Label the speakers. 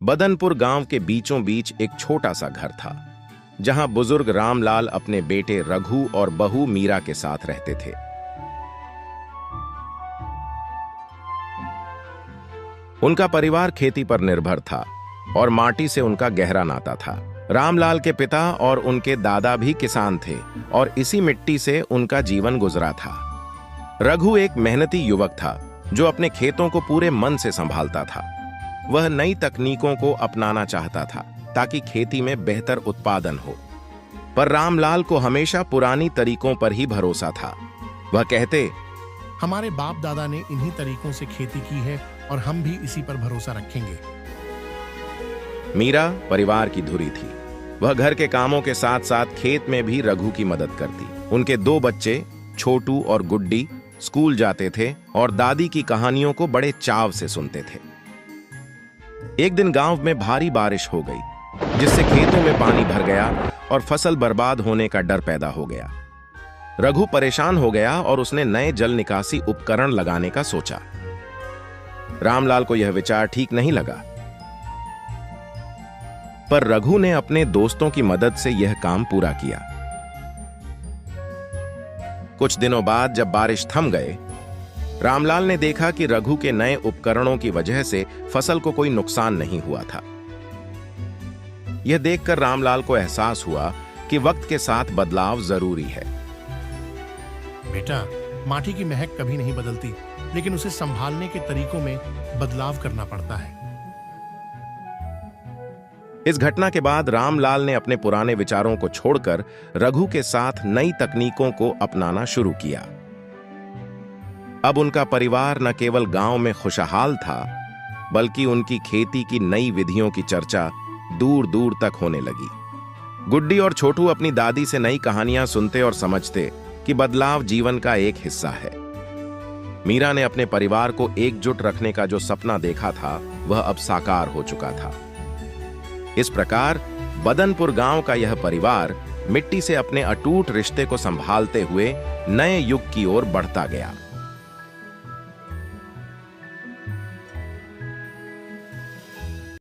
Speaker 1: बदनपुर गांव के बीचों बीच एक छोटा सा घर था, जहां बुजुर्ग रामलाल अपने बेटे रघु और बहू मीरा के साथ रहते थे। उनका परिवार खेती पर निर्भर था और माटी से उनका गहरा नाता था। रामलाल के पिता और उनके दादा भी किसान थे और इसी मिट्टी से उनका जीवन गुजरा था। रघु एक मेहनती युवक था जो अपने खेतों को पूरे मन से संभालता था। वह नई तकनीकों को अपनाना चाहता था ताकि खेती में बेहतर उत्पादन हो, पर रामलाल को हमेशा पुरानी तरीकों पर ही भरोसा था। वह कहते,
Speaker 2: हमारे बाप दादा ने इन्हीं तरीकों से खेती की है और हम भी इसी पर भरोसा रखेंगे।
Speaker 1: मीरा परिवार की धुरी थी। वह घर के कामों के साथ साथ खेत में भी रघु की मदद करती। उनके 2 बच्चे छोटू और गुड्डी स्कूल जाते थे और दादी की कहानियों को बड़े चाव से सुनते थे। एक दिन गांव में भारी बारिश हो गई, जिससे खेतों में पानी भर गया और फसल बर्बाद होने का डर पैदा हो गया। रघु परेशान हो गया और उसने नए जल निकासी उपकरण लगाने का सोचा। रामलाल को यह विचार ठीक नहीं लगा, पर रघु ने अपने दोस्तों की मदद से यह काम पूरा किया। कुछ दिनों बाद जब बारिश थम गए, रामलाल ने देखा कि रघु के नए उपकरणों की वजह से फसल को कोई नुकसान नहीं हुआ था। यह देखकर रामलाल को एहसास हुआ कि वक्त के साथ बदलाव जरूरी है।
Speaker 2: बेटा, माटी की महक कभी नहीं बदलती, लेकिन उसे संभालने के तरीकों में बदलाव करना पड़ता है।
Speaker 1: इस घटना के बाद रामलाल ने अपने पुराने विचारों को छोड़कर रघु के साथ नई तकनीकों को अपनाना शुरू किया। अब उनका परिवार न केवल गांव में खुशहाल था, बल्कि उनकी खेती की नई विधियों की चर्चा दूर दूर तक होने लगी। गुड्डी और छोटू अपनी दादी से नई कहानियां सुनते और समझते कि बदलाव जीवन का एक हिस्सा है। मीरा ने अपने परिवार को एकजुट रखने का जो सपना देखा था, वह अब साकार हो चुका था। इस प्रकार बदनपुर गांव का यह परिवार मिट्टी से अपने अटूट रिश्ते को संभालते हुए नए युग की ओर बढ़ता गया।